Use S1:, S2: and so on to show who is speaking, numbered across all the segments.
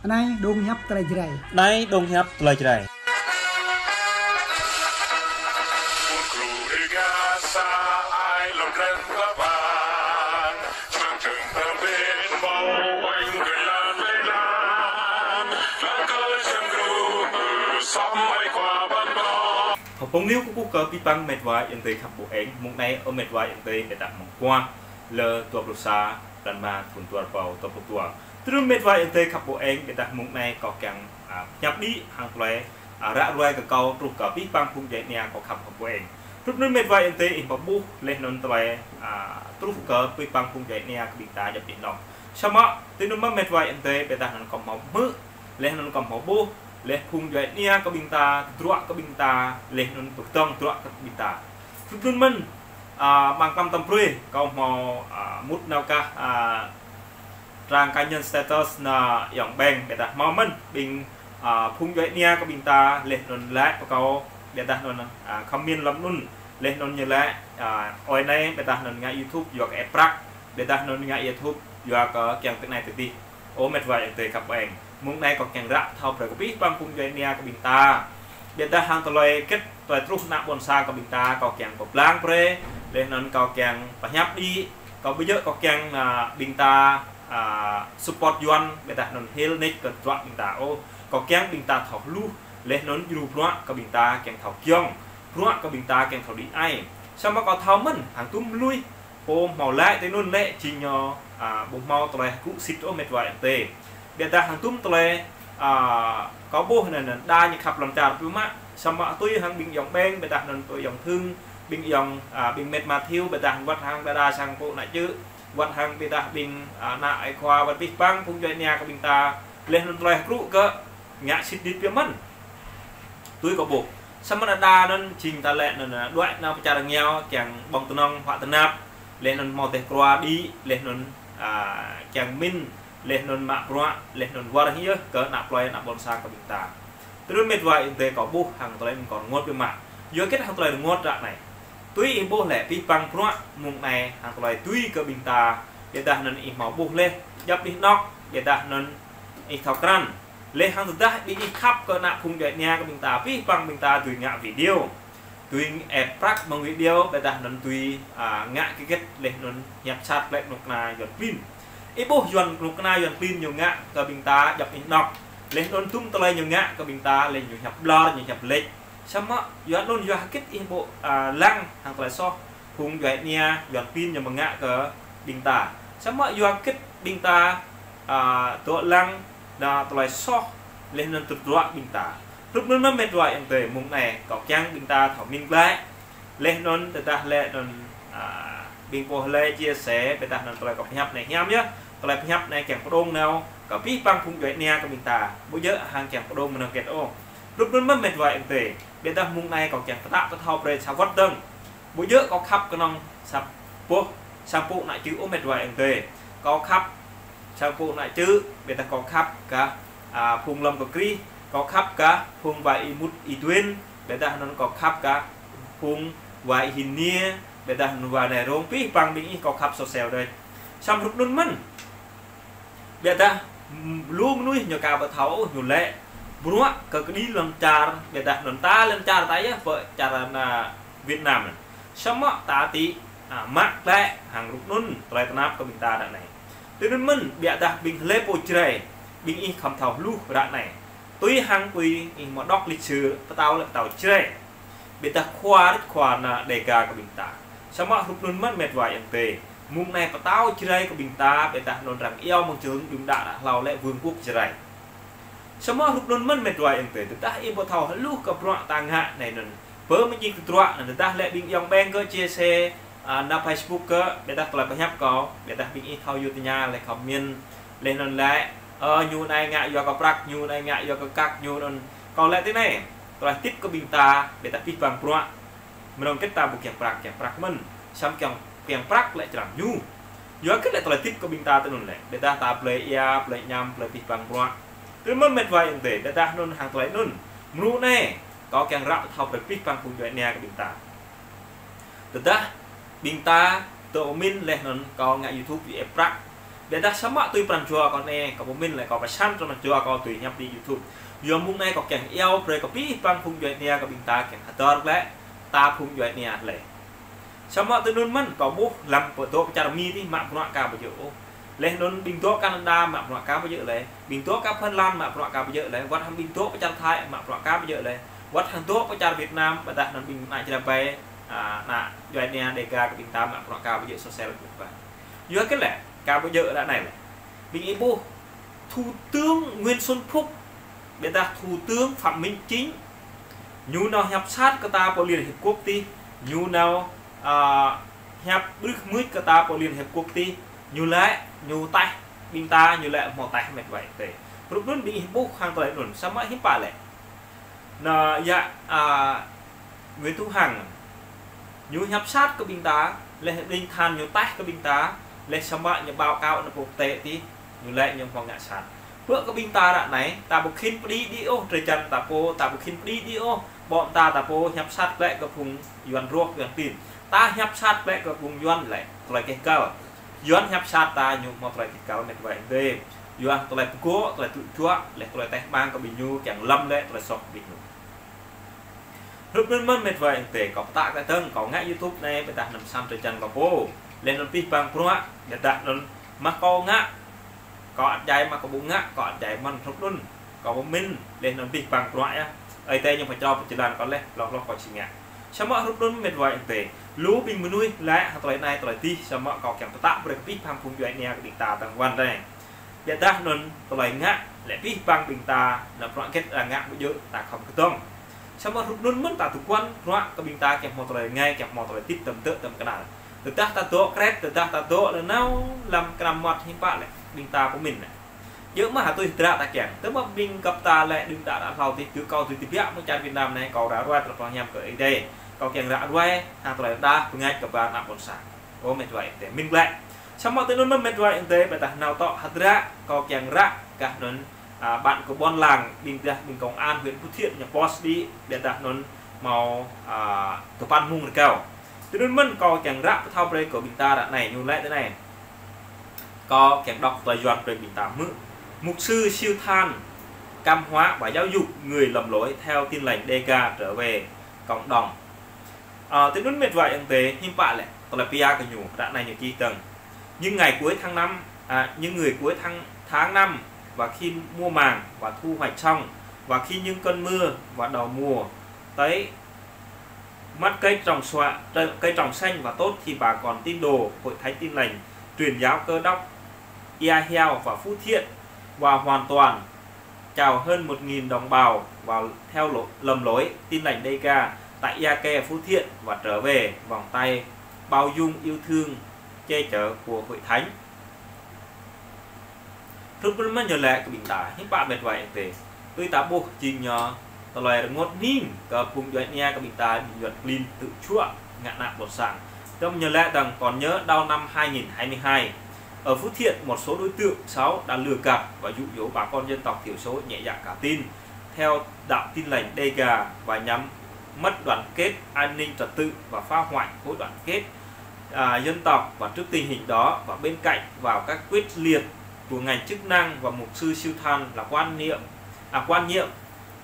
S1: này đông nhấp trai dày
S2: đây đông nhấp trai dày phong liêu của quốc cơ pi băng mệt vải yên tây khắp bộ ảnh mùng này ở mệt vải yên tây để đặt mong qua lờ tua bồ sa đàn ma thuần tua vào tua tua từ mệt vải yên tây khắp bộ ảnh để đặt mùng này có càng nhập đi hàng loè rã loè cái cầu trục cả pi băng phun dậy nhà có khắp bộ ảnh lúc nữa mệt vải yên tây in bắp bu lên nón loè trục cả pi băng phun dậy nhà bị ta nhập biển đông sao mà từ lúc mệt vải yên tây để đặt nó còn mỏng mỡ lên nó còn mỏng bu leh phung dậy nia có bình ta trua có bình ta leh nun bực tông trua có bình ta chúng nun mình bằng tâm tâm pruy có màu mút nào cả trang cá nhân status là dòng bèn để đặt màu mình bình phung dậy nia có bình ta leh nun lại có câu để đặt nun comment lắm nun leh nun như lại ở đây để đặt nun ngay YouTube dọc app để đặt nun ngay YouTube dọc kèm cái này từ đi ô mệt vậy từ cặp bèn mùng này có càng rạ thao bởi biết băng phun dây nia của bình ta để ta hàng tỏi kết tỏi trúc nạp bồn sa của bình ta có càng có lang pre để nó có càng và nhấp đi có bây giờ có càng bình ta support yuan để ta nó heal nick cần trọn bình ta ô có càng bình ta thọc lu để nó dù loạn có bình ta càng thọc kiong loạn có bình ta càng thọc đi ai sao mà có thao mình hàng tum lui ôm màu lại tới luôn lệ chỉ nhờ bụng mau tỏi cũng xịt ôm mệt vải tê để ta hàng túm tole có bố này là đa như khắp lòng trà túm á xong mà tôi hàng bình dòng bên để ta nên tôi dòng thương bình dòng bình mệt mà thiếu để ta vật hàng đa sang bộ lại chứ vật hàng để ta bình nại khoa vật big bang phun dậy nhà của bình ta lên lên loài rũ cơ ngã xịt đi phía mất tôi có bộ xong mà đa nên trình ta lệ là đoạn nào trà đằng nhau chẳng bong tơ nong họa tơ nạp lên lên màu tê qua đi lên lên chẳng min lên non mạ proa lên non war hiya cỡ nạp loài nạp bồn sang của bình ta từ mệt vải tê có bu hàng tỏi mình còn ngót với mạ giữa kết hàng tỏi ngót ra này tuy im bu lẻ pi băng proa mùng này hàng tỏi tuy cơ bình ta để ta nên im máu bu lên dập đi nóc để ta nên im thọc răn lên hàng thứ ta đi khắp cỡ nạp khung dậy nhà của bình ta pi băng bình ta tùy ngạ video tùy ép prac bằng video để ta nên tùy ngạ cái kết lên non nhập sát lại nục này giật pin ibu yuan lúc này yuan pin nhiều ngã cơ bình ta dập in nọc lên đôn tung tơi nhiều ngã cơ bình ta lên nhiều nhập lo nhiều nhập lệch xong á yuan đôn yuan kết ibu lăng hàng tơi so phùng yuan nia yuan pin nhiều bằng ngã cơ bình ta xong á yuan kết bình ta tội lăng là tơi so lên đôn tụt loạn bình ta lúc nó mệt rồi em về mùng này có chăng bình ta thảo minh lại lên đôn từ ta lên đôn bình bộ lê chia sẻ về ta nên tôi có nhập này nhám nhé tôi lại nhập này kèm có đông nào có biết băng phun dậy nè của mình ta bây giờ hàng kèm có đông mình kẹt ô lúc nó mất mệt vậy về để ta mùng này còn kèm tạo cái thao về sao vắt tân bây giờ có khắp cái nòng sập bộ sang phụ lại chứ ôm mệt vậy về có khắp sang phụ lại chứ để ta có khắp cả phun lâm của kri có khắp cả phun vậy mút y tuyên để ta nó có khắp cả phun vậy hình nia để ta và này rong pi bằng bình có khắp social đây xong lúc luôn mình để ta luôn nuôi nhiều cào và thấu nhiều lệ búa cứ đi làm trà để ta làm ta lên trà tay vợ trà là Việt Nam này xong á ta tí mắc lại hàng lúc luôn lại nắp của mình ta đoạn này từ nên mình để ta bình lê bồi trời bình y khẩm thấu lu đoạn này tuy hàng tuy một đọc lịch sử tao lại tàu chơi để ta khoa là đề ca của mình ta sao mà lúc luôn mất mệt vải anh tề mùng này có tao chơi của bình ta để ta nôn rằng eo mong chướng đúng đã lao lại vương quốc chơi sao mà lúc luôn mất mệt vải anh tề ta im vào thầu lúc gặp rọa tàng hạ này nè với mấy chiếc rọa là ta lại bình dòng ben cơ chia sẻ na Facebook cơ để ta lại phải nhấp có để ta bình thao YouTube nhà lại comment lên nôn lại nhu này ngại do có prac nhu này ngại do có cắt nhu nôn còn lại thế này tôi tiếp của bình ta để ta biết bằng rọa mình kết ta một kèm prac mình xong kèm prac lại làm nhu do kết lại tôi tiếp của bình ta tới nôn lại để ta play nhầm play biết bằng rọa từ mất mệt vài để ta nôn hàng tôi nôn mưu này có kèm rạo thao về biết bằng cùng nè của bình ta từ ta bình ta tổ min lên nôn có ngại YouTube vì prac để ta sớm mạ tôi bàn chùa còn nè có một mình lại có phải chăn cho bàn chùa có tùy nhập đi YouTube giờ mùng này có kèn eo rồi có pi bằng phun dội nè có bình ta kèn hạt tơ lẽ ta phun dội nè lẽ sớm mạ tôi luôn mình có bố làm của tôi cha mi đi mạng của nó cả bây giờ lên luôn bình tố Canada mạng của nó cả bây giờ lẽ bình tố các Phần Lan mạng của nó cả bây giờ lẽ quát hàng bình tố của cha Thái mạng của nó cả bây giờ lẽ quát hàng tố của cha Việt Nam và đặt nó bình này cho về nà dội nè để cả cái bình ta mạng của nó cả bây giờ social được vậy dưới cái lẽ cả bây giờ đã này là bình ý bố Thủ tướng Nguyễn Xuân Phúc để ta Thủ tướng Phạm Minh Chính nhu nào hiệp sát cái ta của Liên Hiệp Quốc ti nhu nào hiệp bước mới cái ta của Liên Hiệp Quốc ti nhu lại nhu tay bình ta nhu lại một tay mệt vậy để lúc đó bị bố hàng tuổi nổn sao mà hiếp bà lại là dạ Nguyễn Thu Hằng nhu hiệp sát cái bình ta lên đinh than nhu tay cái bình ta lên sao mà như báo cáo nó quốc tế tí nhu lại như phòng ngã sản bữa có binh ta đã này ta buộc khinh đi đi ô trời chân ta po ta buộc khinh đi đi ô bọn ta po hiệp sát lạiกับvùng yuan ruột yuan tin ta hiệp sát lạiกับvùng yuan lại lại cái cao yuan hiệp sát ta nhung một lại cái cao này vậy đây yuan lại cố lại tự chúa lại tay mang có bình nhu chẳng lâm lại lại sọc bình nhu lúc nên mất mệt vậy để có tạ cái thân có ngã YouTube này phải đặt nằm sam trời chân có po lên nó pi bằng pro để đặt nó mắc co ngã có chạy mà có bụng ngã có chạyมันทุกรุ่นcó một mình lên nó bị bằng loại á ấy tây nhưng phải cho một chỉ đàn có lẽ lo có chỉ ngã sao màทุกรุ่นmệt vậy tệ lú bình mới nuôi lại tuổi này tuổi tí sao mà có kèm tạo được bị bằng phun dội nè bị tà bằng quan đây để ta nên tuổi ngã lại bị bằng bình ta là loại kết là ngã bây giờ ta không có tông sao màทุกรุ่นmất ta thuộc quan loại có bình ta kèm một tuổi ngay kèm một tuổi tiếp tầm cái nào từ ta tổ crest từ ta tổ là nào làm làm mặt hiếm bạn này bình ta của mình này giữa mà tôi đã ta kèm tức mà bình gặp ta lại đừng đã thầu thì cứ câu từ tiếp một trang Việt Nam này cầu đã quay được nhằm cởi đây cầu kèm đã quay hàng tuổi đa ngayกับbạn làm một sáng ô mệt vậy để mình lại xong mọi thứ nó mệt vậy thế bài tập nào tọ hạt ra cầu kèm ra cả nên bạn của bon làng bình công an huyện Phú Thiện nhà boss đi để đặt nó màu của ban mung được cao từ nên mình cầu kèm ra thao đây của bình ta đã này như lại thế này có kèm đọc và doan về bình tả mự mục sư siêu than cam hóa và giáo dục người lầm lỗi theo tin lành Dega trở về cộng đồng tiếng nói mệt vậy anh tế hiếm bạn lại còn là pia cái nhủ đã này nhiều chi tầng nhưng ngày cuối tháng 5 những người cuối tháng 5 và khi mua màng và thu hoạch xong và khi những cơn mưa và đầu mùa tới mắt cây trồng xanh và tốt thì bà còn tin đồ hội thánh tin lành truyền giáo Cơ Đốc Ia-heo và Phú Thiện và hoàn toàn chào hơn 1.000 đồng bào vào theo lầm lối tin lành Dega tại Ia-ke Phú Thiện và trở về vòng tay bao dung yêu thương che chở của hội thánh. Rất mất nhờ lẽ của bình tả những bạn mệt vậy thì tôi ta buộc trình nhỏ loài ngột nín cả cùng doanh nha của bình tả bị nhuận linh tự chúa ngạn nạn một sản trong nhờ lẽ rằng còn nhớ đau năm 2022 ở Phú Thiện một số đối tượng xấu đã lừa gạt và dụ dỗ bà con dân tộc thiểu số nhẹ dạ cả tin theo đạo tin lành Dega và nhằm mất đoàn kết an ninh trật tự và phá hoại khối đoàn kết dân tộc. Và trước tình hình đó và bên cạnh vào các quyết liệt của ngành chức năng và mục sư siêu than là quan nhiệm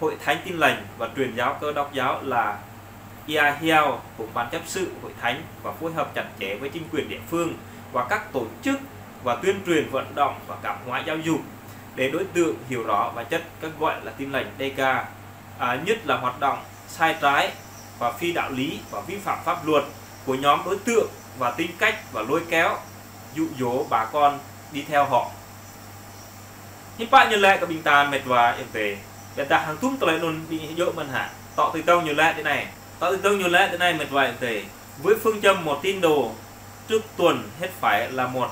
S2: hội thánh tin lành và truyền giáo Cơ Đốc giáo là Ia-heo cùng ban chấp sự hội thánh và phối hợp chặt chẽ với chính quyền địa phương và các tổ chức và tuyên truyền vận động và cảm hóa giáo dục để đối tượng hiểu rõ và chất các gọi là tin lành Dega, nhất là hoạt động sai trái và phi đạo lý và vi phạm pháp luật của nhóm đối tượng và tính cách và lôi kéo dụ dỗ bà con đi theo họ. Hiện tại như lẽ các bình ta mệt và em về để ta hàng túm lại luôn bị dỗ mình hạ tọ từ tông như lẽ thế này mệt và em về với phương châm một tín đồ trước tuần hết phải là một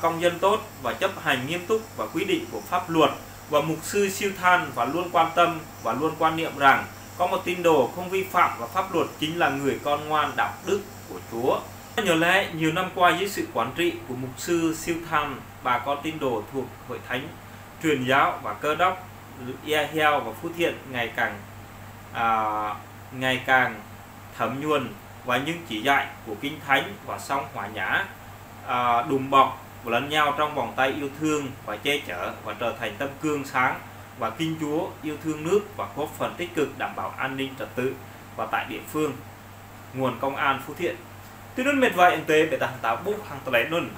S2: công dân tốt và chấp hành nghiêm túc và quy định của pháp luật và mục sư siêu than và luôn quan tâm và luôn quan niệm rằng có một tín đồ không vi phạm và pháp luật chính là người con ngoan đạo đức của Chúa. Nhờ lẽ nhiều năm qua dưới sự quản trị của mục sư siêu than, bà con tín đồ thuộc hội thánh truyền giáo và Cơ Đốc Ia-heo và Phú Thiện ngày càng thấm nhuần và những chỉ dạy của Kinh Thánh và song hòa nhã đùm bọc một lần nhau trong vòng tay yêu thương và che chở và trở thành tấm gương sáng và Kinh Chúa yêu thương nước và góp phần tích cực đảm bảo an ninh trật tự và tại địa phương nguồn công an Phú Thiện. Từ nun mệt vài tế để tặng táo bút hàng tẩy nun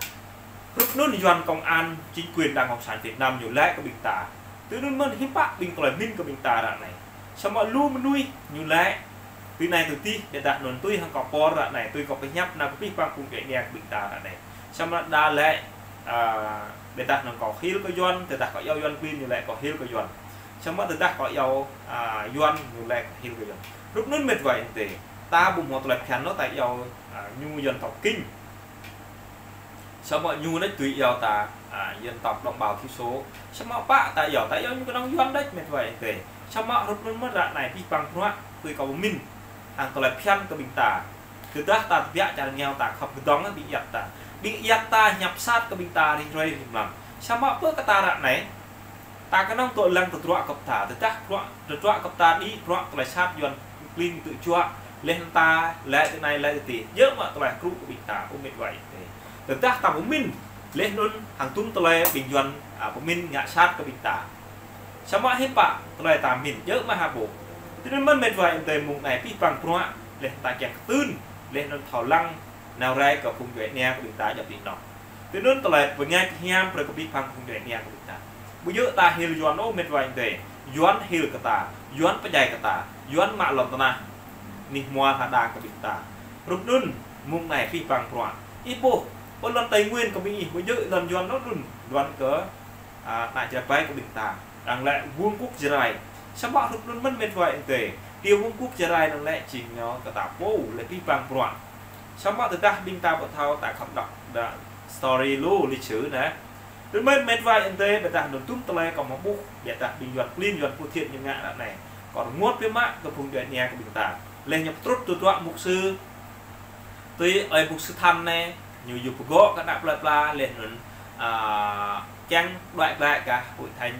S2: lúc nun doan công an chính quyền Đảng Cộng sản Việt Nam nhiều lẽ của bình tả từ nun mơn hiếp bác bình tỏi minh của bình tả đoạn này sao mọi lu mà nuôi nhiều lẽ từ này từ ti để đặt nón tôi hàng cọp po đoạn này tôi có cái nhấp nào có biết bằng cùng cái nhạc bình tả đoạn này sao mà đa lẽ để đặt nón có hiếu có doan để đặt có yêu doan pin nhiều lẽ có hiếu có doan sao mà để đặt có yêu doan nhiều lẽ hiếu có doan lúc nun mệt vậy thì ta bùng một loại khán nó tại yêu nhu dân tộc kinh sao mọi nhu đấy tùy yêu ta dân tộc đồng bào thiểu số sao mà bạ tại yêu những cái đông doan đấy mệt vậy thì sao mà lúc nun mất đoạn này đi bằng nó tôi có mình hàng tòa phiên của bình tả từ đó ta vẽ trả nghèo ta học từ đó bị giặt ta nhập sát của bình tả đi rồi làm sao mà bước cái ta đoạn này ta cái nông tội lăng từ trọa cập thả từ chắc trọa cập ta đi trọa lại sát dần linh tự chua lên ta lại từ này lại từ tỷ nhớ mà tòa cũ của bình tả cũng mệt vậy từ đó ta cũng mình lên luôn hàng tung tòa bình dần của mình ngã sát của bình tả sao mà hết bạ tòa ta mình nhớ mà hạ bộ cho nên mất mệt vậy từ mùng này bị bằng proa lên ta chèn tươn lên nó thảo lăng nào ra cả vùng vệ nè của bình ta nhập điện nọ cho nên tờ lại với ngay nham rồi có bị bằng vùng vệ nè của bình ta bây giờ ta hiểu doan ô mệt vậy từ doan hiểu cả ta doan phải dạy cả ta doan mạ lọt ta nị mua thà đà của bình ta lúc nun mùng này bị bằng proa ipo ôn lần tây nguyên của mình bây giờ lần doan nó nun doan cỡ tại chợ bay của bình ta đang lại vuông quốc dài sao bạn lúc luôn mất mệt vậy để tiêu vương quốc gia lai năng lẽ chỉ nó cả tạo bố là cái bằng loạn sao bạn từ ta binh ta bọn thao tại khắp đọc đã story lưu lịch sử nè lúc mất mệt vậy để ta đồn tung tele còn một bút để ta bình luận liên luận phụ thiện như ngã này còn ngốt với mã của vùng địa nhà của bình ta lên nhập trút từ đoạn mục sư tuy ở mục sư thăm này nhiều dục gõ các đạp lại la lên chăng đoạn lại cả hội thành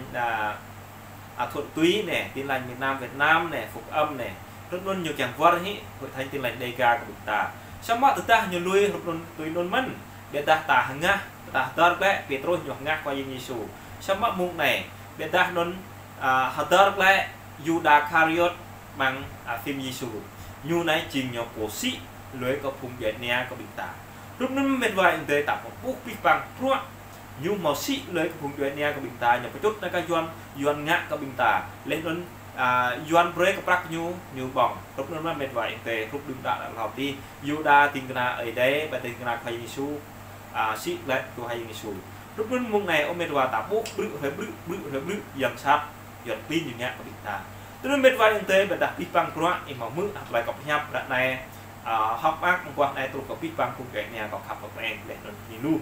S2: thuận túy nè tin lành miền Nam Việt Nam nè phục âm nè rất luôn nhiều chàng vợ ấy hội thánh tin lành đầy ca của chúng ta sao mà từ ta nhiều lui rất luôn túy luôn mẫn để ta tả hàng nga ta tơ lẽ Petro nhiều nga qua Giêsu sao mà mùng này để ta luôn tơ lẽ Judas Iscariot bằng phim Giêsu như này trình nhỏ cổ sĩ lưới có vùng Việt Nam của chúng ta lúcนั้นเป็นvậy để tạo một bút vi bằng ruộng nhưng màu xị lấy vùng Việt Nam của bình ta nhập một chút nó cái yuan ngã của bình ta lên luôn yuan break của bác như bỏng lúc nó mệt vậy về lúc đừng đã học đi Juda tình na ở đây và tình na hay Giêsu xị lại của hay Giêsu lúcนั้นmùng này ông mệt vào tạo bút bự dần sát dần pin như ngã của bình ta lúcนั้นmệt vậy thế và đặt vi bằng ruộng em màu mực lại cọc nhấp đoạn này học bác quan này tôi có vi bằng cùng cái nhà có khắp một em để nó nhìn luôn